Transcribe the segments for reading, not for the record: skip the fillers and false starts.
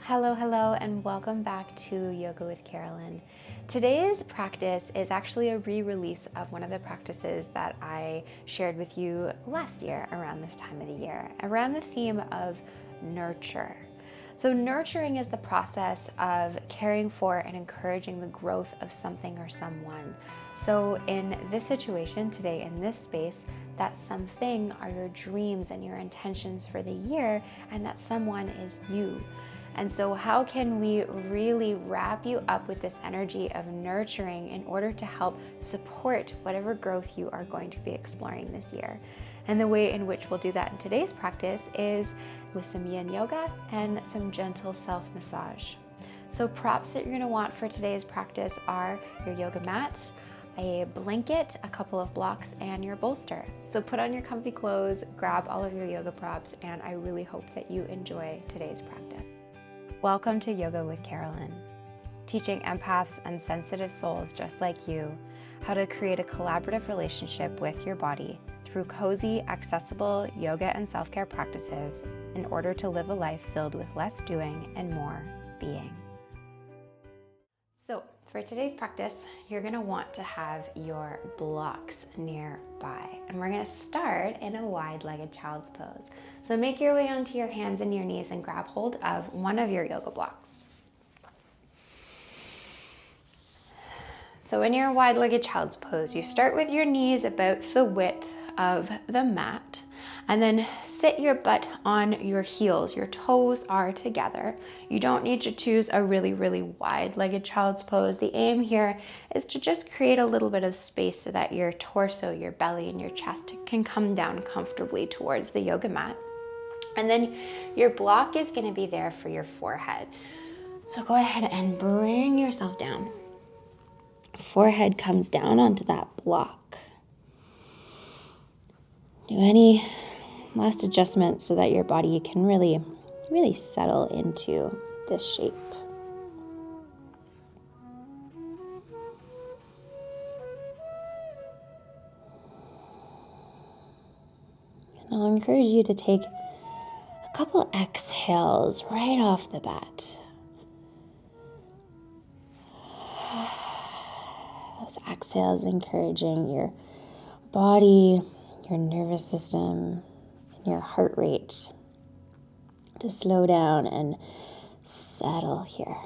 Hello, and welcome back to Yoga with Carolynne. Today's practice is actually a re-release of one of the practices that I shared with you last year around this time of the year, around the theme of nurture. So nurturing is the process of caring for and encouraging the growth of something or someone. So in this situation today, in this space, that something are your dreams and your intentions for the year, and that someone is you. And so how can we really wrap you up with this energy of nurturing in order to help support whatever growth you are going to be exploring this year? And the way in which we'll do that in today's practice is with some yin yoga and some gentle self-massage. So props that you're gonna want for today's practice are your yoga mat, a blanket, a couple of blocks, and your bolster. So put on your comfy clothes, grab all of your yoga props, and I really hope that you enjoy today's practice. Welcome to Yoga with Carolynne, teaching empaths and sensitive souls just like you how to create a collaborative relationship with your body through cozy, accessible yoga and self-care practices in order to live a life filled with less doing and more being. So for today's practice, you're going to want to have your blocks nearby. And we're going to start in a wide-legged child's pose. So make your way onto your hands and your knees and grab hold of one of your yoga blocks. So in your wide-legged child's pose, you start with your knees about the width of the mat, and then sit your butt on your heels. Your toes are together. You don't need to choose a really wide-legged child's pose. The aim here is to just create a little bit of space so that your torso, your belly, and your chest can come down comfortably towards the yoga mat. And then your block is going to be there for your forehead. So go ahead and bring yourself down. Forehead comes down onto that block. Do any last adjustment so that your body can really settle into this shape. And I'll encourage you to take a couple exhales right off the bat. Those exhales encouraging your body, your nervous system, and your heart rate to slow down and settle here.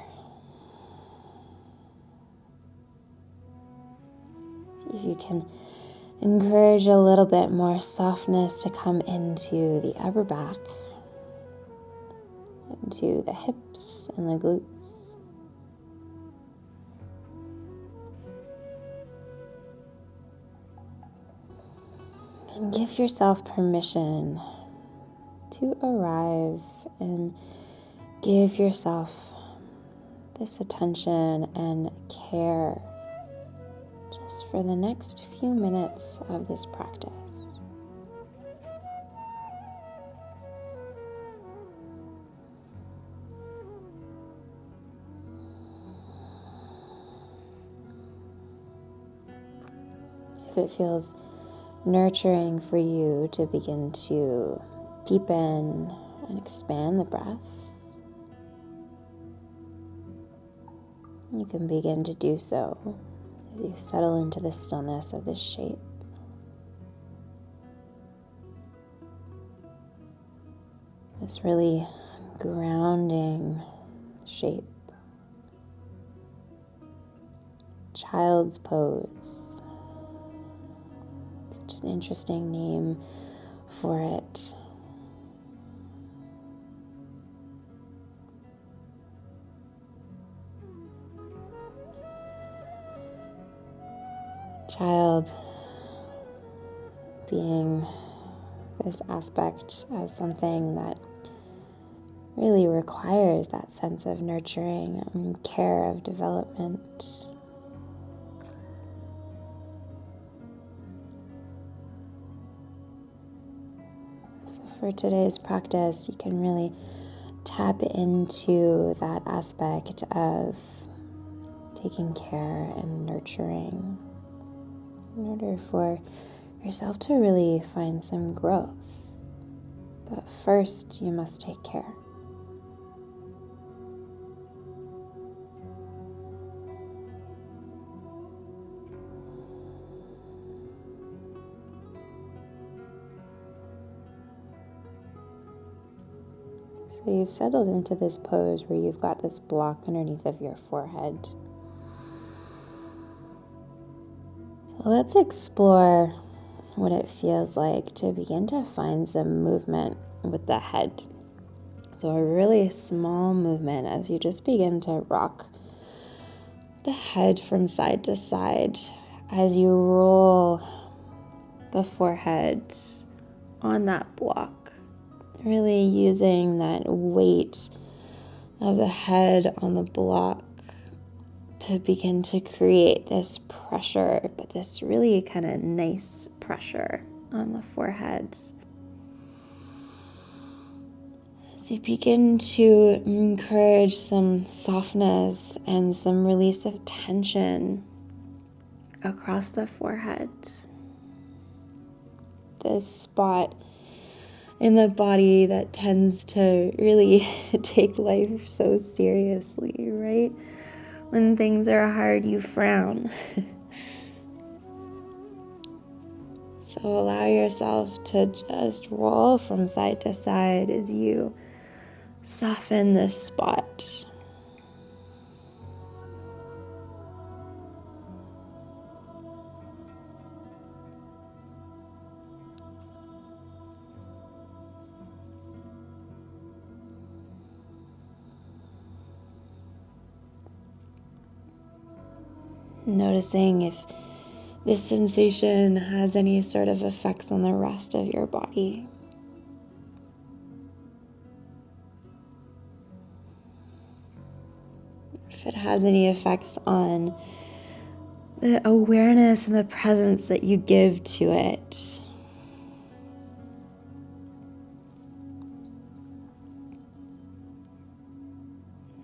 See if you can encourage a little bit more softness to come into the upper back, into the hips and the glutes. And give yourself permission to arrive and give yourself this attention and care just for the next few minutes of this practice. If it feels nurturing for you to begin to deepen and expand the breath, you can begin to do so as you settle into the stillness of this shape. This really grounding shape. Child's pose. Such an interesting name for it. Child being this aspect of something that really requires that sense of nurturing and care of development. So for today's practice, you can really tap into that aspect of taking care and nurturing in order for yourself to really find some growth. But first, you must take care. So you've settled into this pose where you've got this block underneath of your forehead. So let's explore what it feels like to begin to find some movement with the head. So a really small movement as you just begin to rock the head from side to side as you roll the forehead on that block, really using that weight of the head on the block to begin to create this pressure, but this really kind of nice pressure on the forehead. As you begin to encourage some softness and some release of tension across the forehead. This spot in the body that tends to really take life so seriously, right? When things are hard, you frown. So allow yourself to just roll from side to side as you soften this spot. Noticing if this sensation has any sort of effects on the rest of your body. If it has any effects on the awareness and the presence that you give to it.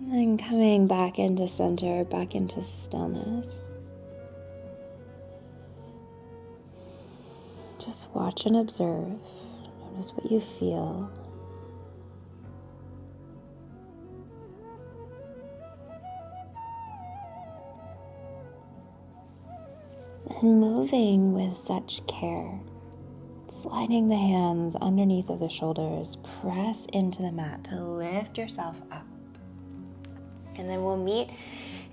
And coming back into center, back into stillness. Just watch and observe. Notice what you feel. And moving with such care, sliding the hands underneath of the shoulders, press into the mat to lift yourself up. And then we'll meet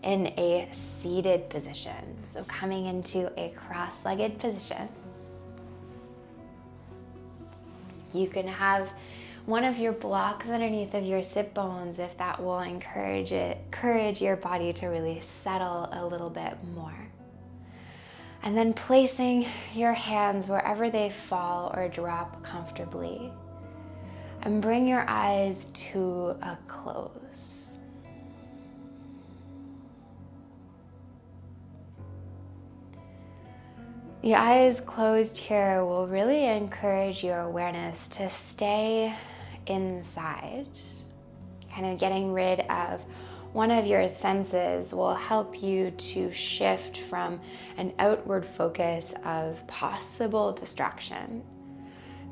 in a seated position. So coming into a cross-legged position. You can have one of your blocks underneath of your sit bones if that will encourage your body to really settle a little bit more. And then placing your hands wherever they fall or drop comfortably. And bring your eyes to a close. The eyes closed here will really encourage your awareness to stay inside. Kind of getting rid of one of your senses will help you to shift from an outward focus of possible distraction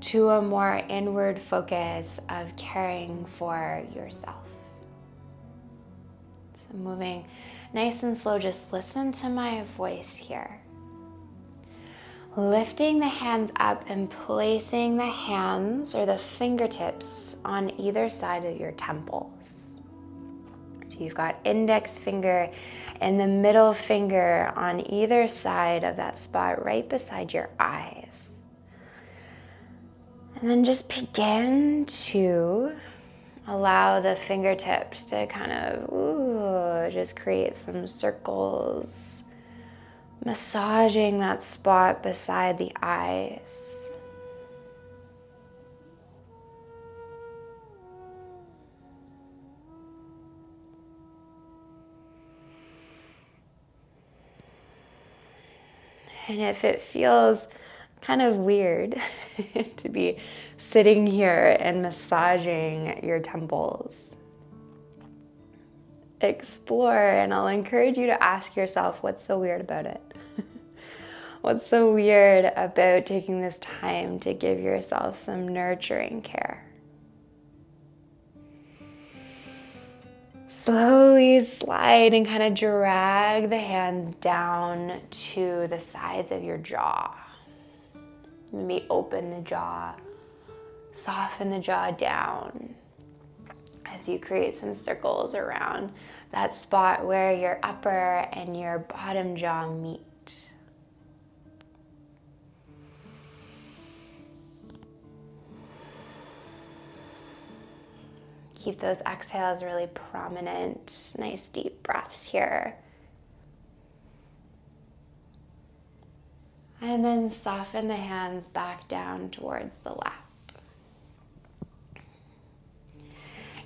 to a more inward focus of caring for yourself. So moving nice and slow, just listen to my voice here. Lifting the hands up and placing the hands or the fingertips on either side of your temples. So you've got index finger and the middle finger on either side of that spot right beside your eyes. And then just begin to allow the fingertips to kind of just create some circles, massaging that spot beside the eyes. And if it feels kind of weird to be sitting here and massaging your temples, explore, and I'll encourage you to ask yourself, what's so weird about it? What's so weird about taking this time to give yourself some nurturing care? Slowly slide and kind of drag the hands down to the sides of your jaw. Maybe open the jaw, soften the jaw down. as you create some circles around that spot where your upper and your bottom jaw meet. Keep those exhales really prominent. Nice deep breaths here. And then soften the hands back down towards the lap.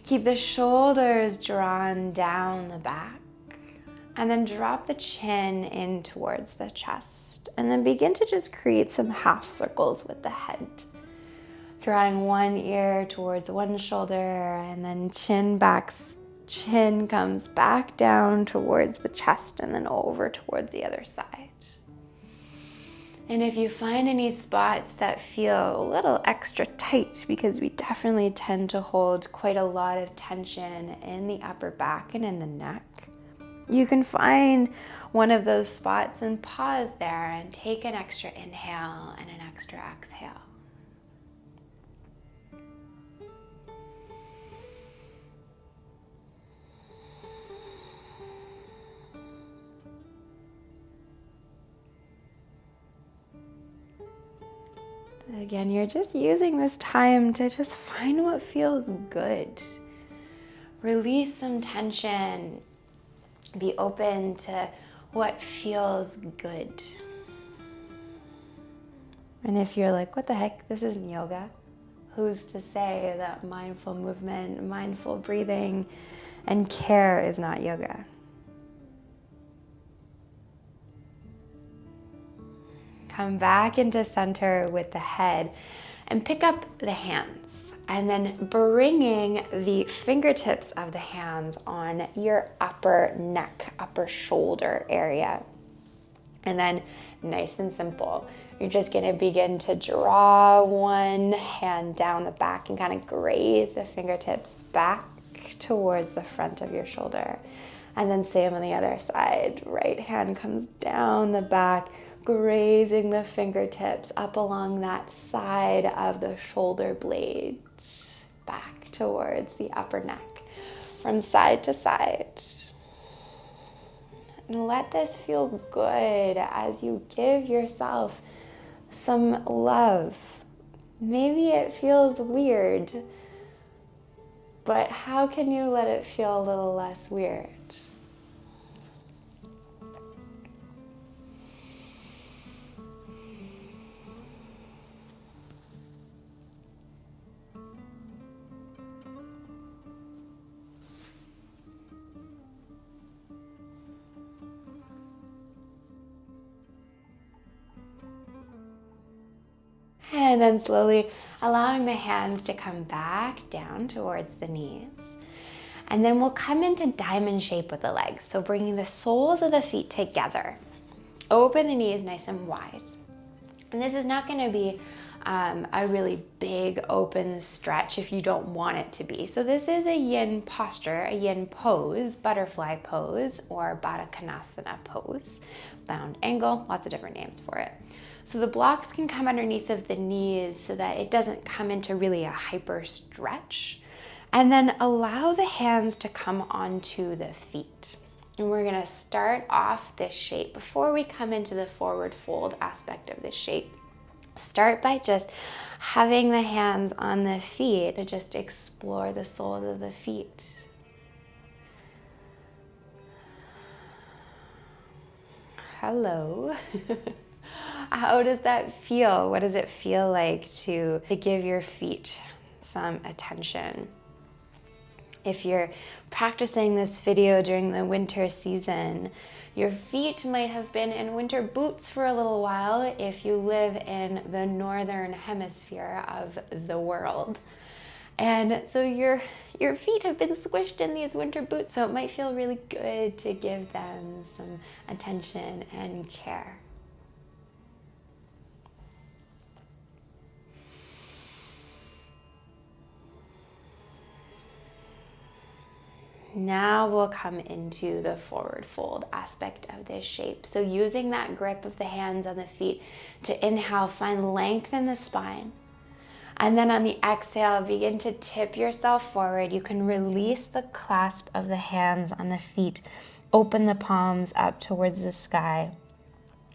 Keep the shoulders drawn down the back. And then drop the chin in towards the chest. And then begin to just create some half circles with the head. Drawing one ear towards one shoulder, and then chin comes back down towards the chest and then over towards the other side. And if you find any spots that feel a little extra tight, because we definitely tend to hold quite a lot of tension in the upper back and in the neck, you can find one of those spots and pause there and take an extra inhale and an extra exhale. Again, you're just using this time to just find what feels good. Release some tension. Be open to what feels good. And if you're like, what the heck, this isn't yoga, who's to say that mindful movement, mindful breathing, and care is not yoga? Come back into center with the head and pick up the hands, and then bringing the fingertips of the hands on your upper neck, upper shoulder area. And then nice and simple, you're just gonna begin to draw one hand down the back and kind of graze the fingertips back towards the front of your shoulder. And then same on the other side, right hand comes down the back, grazing the fingertips up along that side of the shoulder blade, back towards the upper neck, from side to side. And let this feel good as you give yourself some love. Maybe it feels weird, but how can you let it feel a little less weird? And then slowly allowing the hands to come back down towards the knees. And then we'll come into diamond shape with the legs. So bringing the soles of the feet together. Open the knees nice and wide. And this is not going to be a really big open stretch if you don't want it to be. So this is a yin posture, a yin pose, butterfly pose, or Baddha Konasana pose. Bound angle, lots of different names for it. So the blocks can come underneath of the knees so that it doesn't come into really a hyper stretch. And then allow the hands to come onto the feet. And we're gonna start off this shape. Before we come into the forward fold aspect of this shape, start by just having the hands on the feet to just explore the soles of the feet. Hello. How does that feel? What does it feel like to give your feet some attention? If you're practicing this video during the winter season, your feet might have been in winter boots for a little while if you live in the northern hemisphere of the world. And so your feet have been squished in these winter boots, so it might feel really good to give them some attention and care. Now we'll come into the forward fold aspect of this shape. So using that grip of the hands on the feet to inhale, find length in the spine. And then on the exhale, begin to tip yourself forward. You can release the clasp of the hands on the feet. Open the palms up towards the sky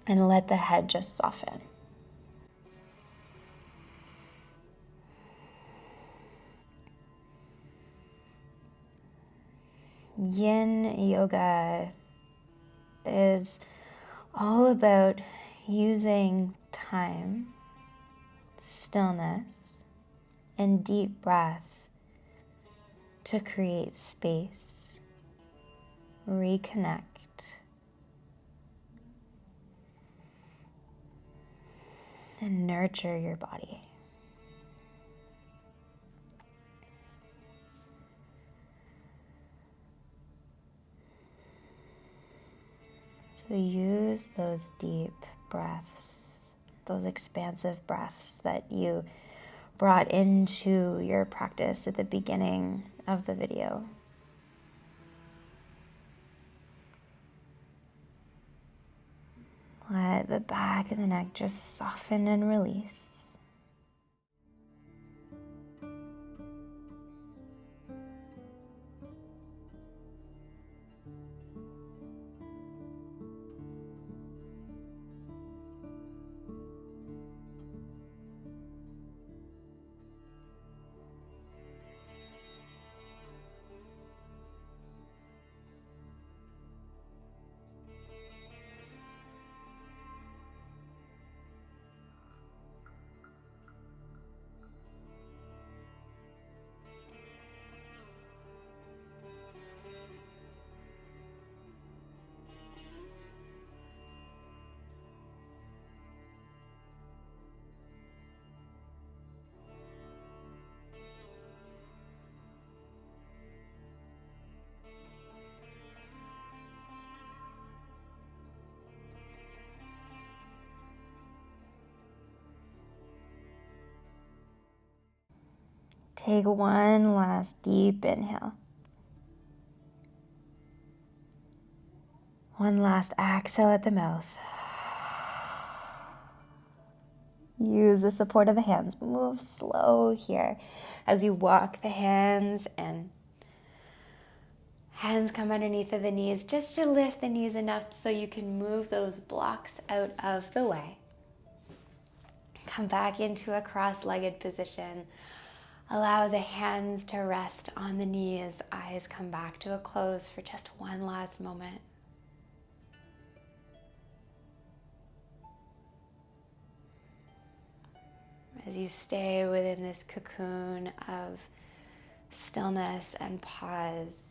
and let the head just soften. Yin yoga is all about using time, stillness, and deep breath to create space, reconnect, and nurture your body. So use those deep breaths, those expansive breaths that you brought into your practice at the beginning of the video. Let the back of the neck just soften and release. Take one last deep inhale. One last exhale at the mouth. Use the support of the hands. Move slow here as you walk the hands, and hands come underneath of the knees just to lift the knees enough so you can move those blocks out of the way. Come back into a cross-legged position. Allow the hands to rest on the knees. Eyes come back to a close for just one last moment. As you stay within this cocoon of stillness and pause.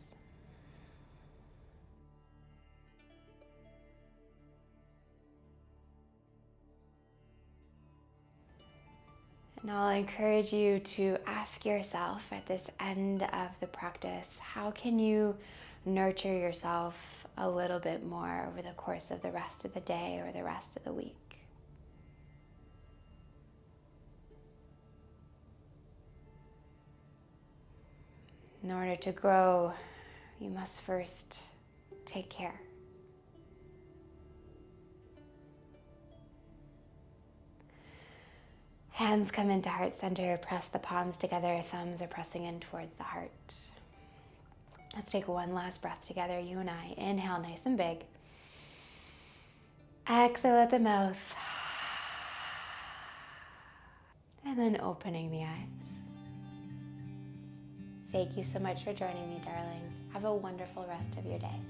And I'll encourage you to ask yourself at this end of the practice, how can you nurture yourself a little bit more over the course of the rest of the day or the rest of the week? In order to grow, you must first take care. Hands come into heart center, press the palms together, thumbs are pressing in towards the heart. Let's take one last breath together, you and I. Inhale nice and big. Exhale at the mouth. And then opening the eyes. Thank you so much for joining me, darling. Have a wonderful rest of your day.